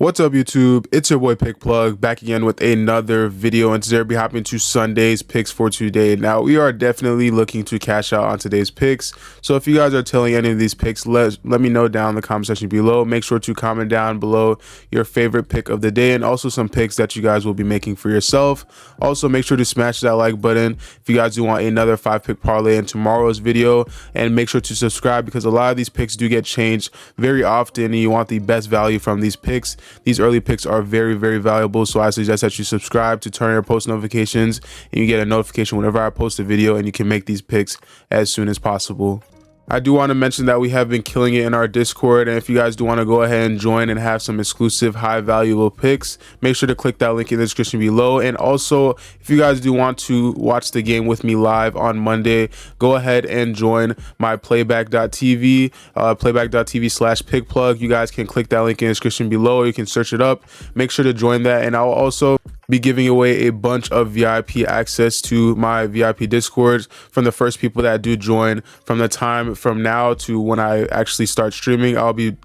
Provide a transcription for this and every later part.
What's up, YouTube? It's your boy Pick Plug back again with another video, and today we'll be hopping to Sunday's picks for today. Now, we are definitely looking to cash out on today's picks. So if you guys are telling any of these picks, let me know down in the comment section below. Make sure to comment down below your favorite pick of the day and also some picks that you guys will be making for yourself. Also, make sure to smash that like button if you guys do want another 5-pick parlay in tomorrow's video, and make sure to subscribe because a lot of these picks do get changed very often and you want the best value from these picks. These early picks are very, very valuable, so I suggest that you subscribe to turn on your post notifications and you get a notification whenever I post a video, and you can make these picks as soon as possible. I do want to mention that we have been killing it in our Discord, and if you guys do want to go ahead and join and have some exclusive high valuable picks, make sure to click that link in the description below. And also, if you guys do want to watch the game with me live on Monday, go ahead and join my playback.tv, playback.tv/pickplug. You guys can click that link in the description below, or you can search it up. Make sure to join that, and I'll also be giving away a bunch of VIP access to my VIP Discord from the first people that do join. From the time from now to when I actually start streaming, I'll be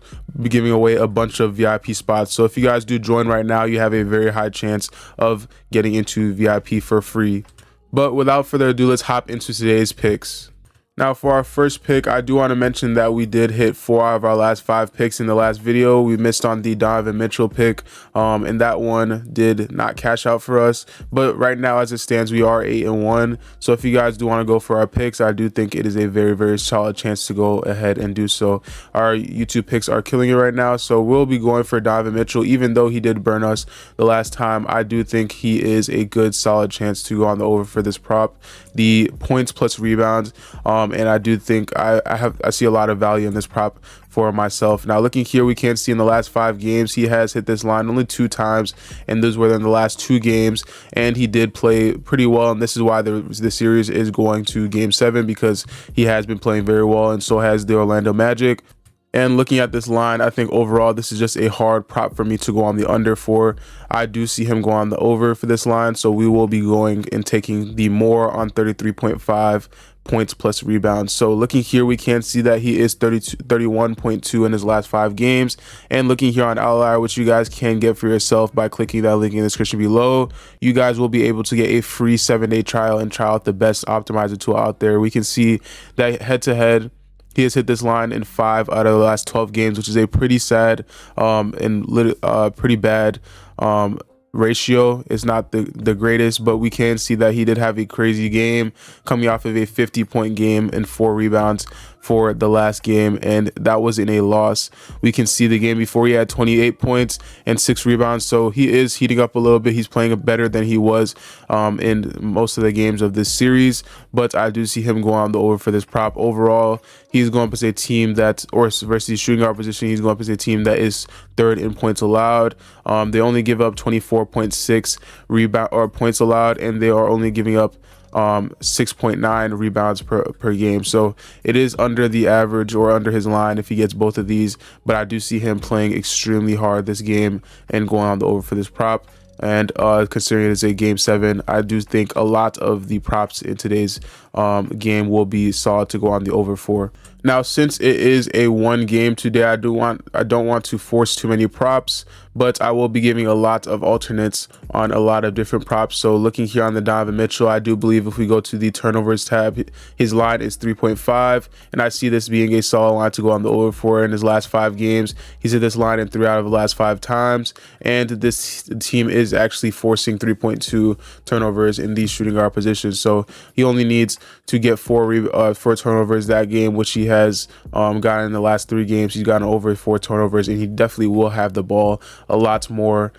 giving away a bunch of VIP spots. So if you guys do join right now, you have a very high chance of getting into VIP for free. But without further ado, let's hop into today's picks. Now, for our first pick, I do want to mention that we did hit 4 out of our last 5 picks in the last video. We missed on the Donovan Mitchell pick, and that one did not cash out for us. But right now, as it stands, we are 8-1. So if you guys do want to go for our picks, I do think it is a very, very solid chance to go ahead and do so. Our YouTube picks are killing it right now, so we'll be going for Donovan Mitchell. Even though he did burn us the last time, I do think he is a good, solid chance to go on the over for this prop. The points plus rebounds, and I do think I see a lot of value in this prop for myself. Now, looking here, we can see in the last 5 games he has hit this line only 2 times, and those were in the last 2 games, and he did play pretty well, and this is why the series is going to game 7, because he has been playing very well, and so has the Orlando Magic. And looking at this line, I think overall this is just a hard prop for me to go on the under for. I do see him go on the over for this line, so we will be going and taking the more on 33.5 points plus rebounds. So looking here, we can see that he is 31.2 in his last 5 games. And looking here on Outlier, which you guys can get for yourself by clicking that link in the description below, you guys will be able to get a free 7-day trial and try out the best optimizer tool out there. We can see that head to head, he has hit this line in 5 out of the last 12 games, which is a pretty sad and pretty bad ratio. Is not the greatest, but we can see that he did have a crazy game coming off of a 50-point game and 4 rebounds for the last game, and that was in a loss. We can see the game before he had 28 points and 6 rebounds, so he is heating up a little bit. He's playing better than he was in most of the games of this series, but I do see him going on the over for this prop. Overall, he's going up as a team that, or versus shooting guard position, he's going up as a team that is 3rd in points allowed. They only give up 24.6 rebound or points allowed, and they are only giving up 6.9 rebounds per game. So it is under the average, or under his line if he gets both of these, but I do see him playing extremely hard this game and going on the over for this prop. And considering it is a game 7, I do think a lot of the props in today's game will be solid to go on the over for. Now, since it is a 1 game today, I don't want to force too many props, but I will be giving a lot of alternates on a lot of different props. So looking here on the Donovan Mitchell, I do believe if we go to the turnovers tab, his line is 3.5, and I see this being a solid line to go on the over for. In his last 5 games, he's hit this line in 3 out of the last 5 times, and this team is actually forcing 3.2 turnovers in these shooting guard positions. So he only needs to get 4 turnovers that game, which he has gotten in the last 3 games. He's gotten over 4 turnovers, and he definitely will have the ball a lot more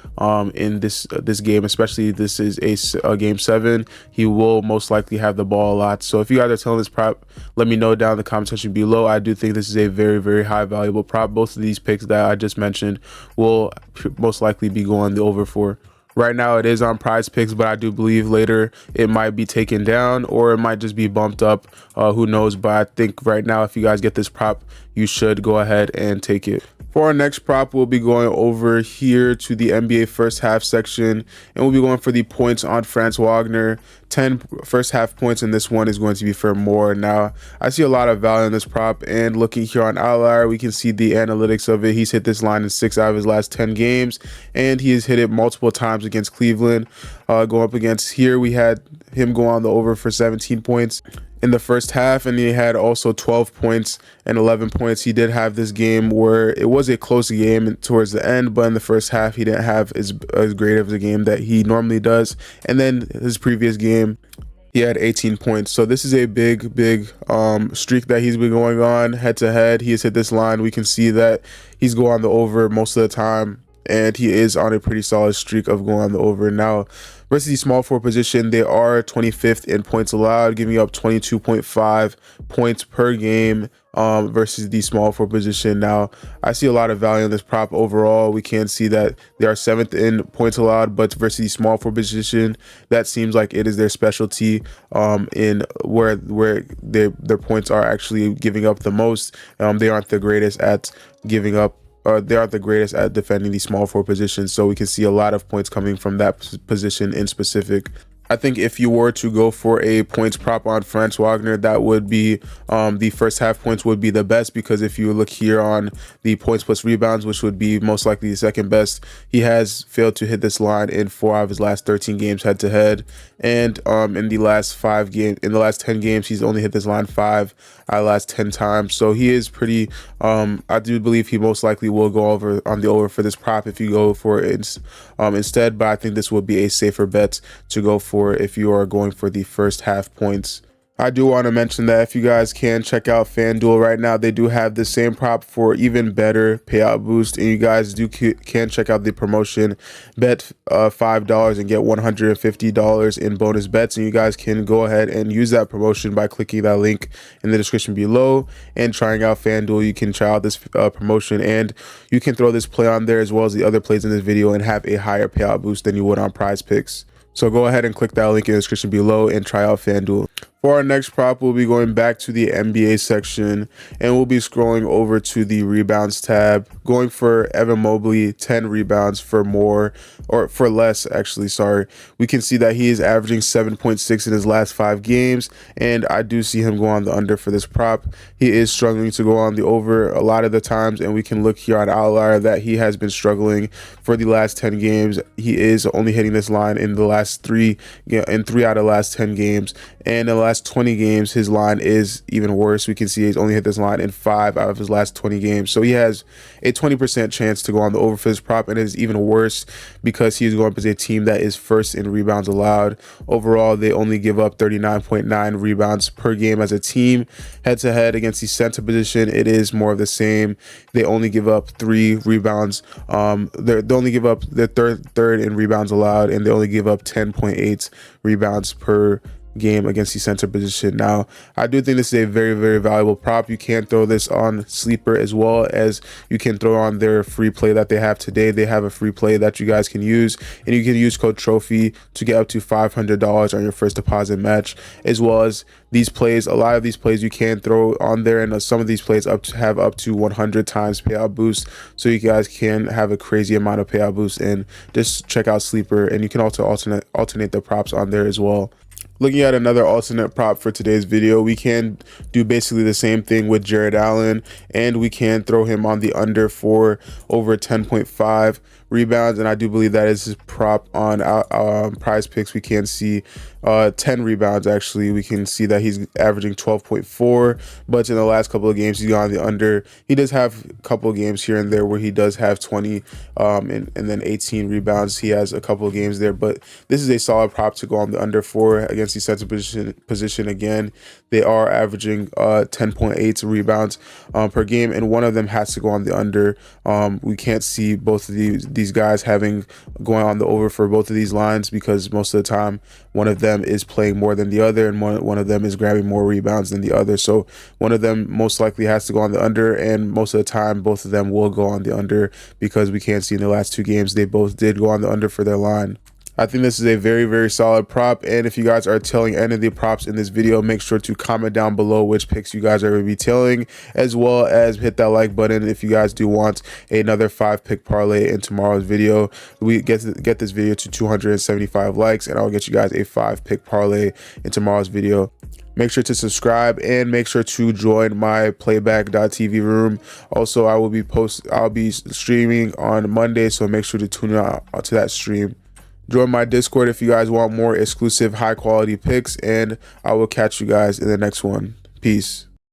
in this game, especially this is a game 7. He will most likely have the ball a lot. So if you guys are telling this prop, let me know down in the comment section below. I do think this is a very, very high valuable prop. Both of these picks that I just mentioned will most likely be going the over for. Right now it is on Prizepicks, but I do believe later it might be taken down, or it might just be bumped up. Who knows? But I think right now, if you guys get this prop, you should go ahead and take it. For our next prop, we'll be going over here to the NBA first half section, and we'll be going for the points on Franz Wagner. 10 first half points, and this one is going to be for more. Now, I see a lot of value in this prop, and looking here on Outlier, we can see the analytics of it. He's hit this line in 6 out of his last 10 games, and he has hit it multiple times against Cleveland. Going up against here, we had him go on the over for 17 points in the first half, and he had also 12 points and 11 points. He did have this game where it was a close game towards the end, but in the first half he didn't have as great of a game that he normally does. And then his previous game he had 18 points. So this is a big streak that he's been going on head to head. He has hit this line. We can see that he's going on the over most of the time, and he is on a pretty solid streak of going on the over. Now, versus the small forward position, they are 25th in points allowed, giving up 22.5 points per game versus the small forward position. Now, I see a lot of value in this prop overall. We can see that they are 7th in points allowed, but versus the small forward position, that seems like it is their specialty in where their points are actually giving up the most. They aren't the greatest at giving up. They aren't the greatest at defending the small forward position, so we can see a lot of points coming from that position in specific. I think if you were to go for a points prop on Franz Wagner, that would be the first half points would be the best, because if you look here on the points plus rebounds, which would be most likely the second best, he has failed to hit this line in 4 out of his last 13 games head to head, and in the last 10 games, he's only hit this line 5 out of the last 10 times. So he is pretty. I do believe he most likely will go over on the over for this prop if you go for it instead. But I think this would be a safer bet to go for if you are going for the first half points. I do want to mention that if you guys can check out FanDuel right now, they do have the same prop for even better payout boost, and you guys can check out the promotion. Bet $5 and get $150 in bonus bets, and you guys can go ahead and use that promotion by clicking that link in the description below and trying out FanDuel. You can try out this promotion, and you can throw this play on there as well as the other plays in this video and have a higher payout boost than you would on Prizepicks. So go ahead and click that link in the description below and try out FanDuel. For our next prop, we'll be going back to the NBA section, and we'll be scrolling over to the rebounds tab, going for Evan Mobley, 10 rebounds for more, or for less, actually, sorry. We can see that he is averaging 7.6 in his last 5 games, and I do see him go on the under for this prop. He is struggling to go on the over a lot of the times, and we can look here on Outlier that he has been struggling for the last 10 games. He is only hitting this line in the last 3 out of the last 10 games, and in the last 20 games his line is even worse. We can see he's only hit this line in 5 out of his last 20 games, so he has a 20% chance to go on the over for this prop, and it is even worse because he is going up as a team that is first in rebounds allowed. Overall, they only give up 39.9 rebounds per game as a team. Head to head against the center position, it is more of the same. They only give up 3 rebounds. They only give up their third in rebounds allowed, and they only give up 10.8 rebounds per game against the center position. Now, I do think this is a very valuable prop. You can throw this on Sleeper as well as you can throw on their free play that they have today. They have a free play that you guys can use, and you can use code TROPHY to get up to $500 on your first deposit match, as well as these plays. A lot of these plays you can throw on there, and some of these plays have up to 100 times payout boost, so you guys can have a crazy amount of payout boost. And just check out Sleeper, and you can also alternate the props on there as well. Looking at another alternate prop for today's video, we can do basically the same thing with Jared Allen, and we can throw him on the under for over 10.5 rebounds, and I do believe that is his prop on Prizepicks. We can see 10 rebounds. Actually, we can see that he's averaging 12.4, but in the last couple of games he's gone the under. He does have a couple of games here and there where he does have 20 and then 18 rebounds. He has a couple of games there, but this is a solid prop to go on the under for against the center position. Again, they are averaging 10.8 rebounds per game, and one of them has to go on the under. We can't see both of these guys going on the over for both of these lines, because most of the time one of them is playing more than the other, and one of them is grabbing more rebounds than the other. So one of them most likely has to go on the under, and most of the time both of them will go on the under, because we can't see in the last 2 games they both did go on the under for their line. I think this is a very solid prop, and if you guys are tailing any of the props in this video, make sure to comment down below which picks you guys are going to be tailing, as well as hit that like button if you guys do want another 5-pick parlay in tomorrow's video. We get this video to 275 likes, and I'll get you guys a 5-pick parlay in tomorrow's video. Make sure to subscribe and make sure to join my playback.tv room. Also, I'll be streaming on Monday, so make sure to tune out to that stream. Join my Discord if you guys want more exclusive high quality picks, and I will catch you guys in the next one. Peace.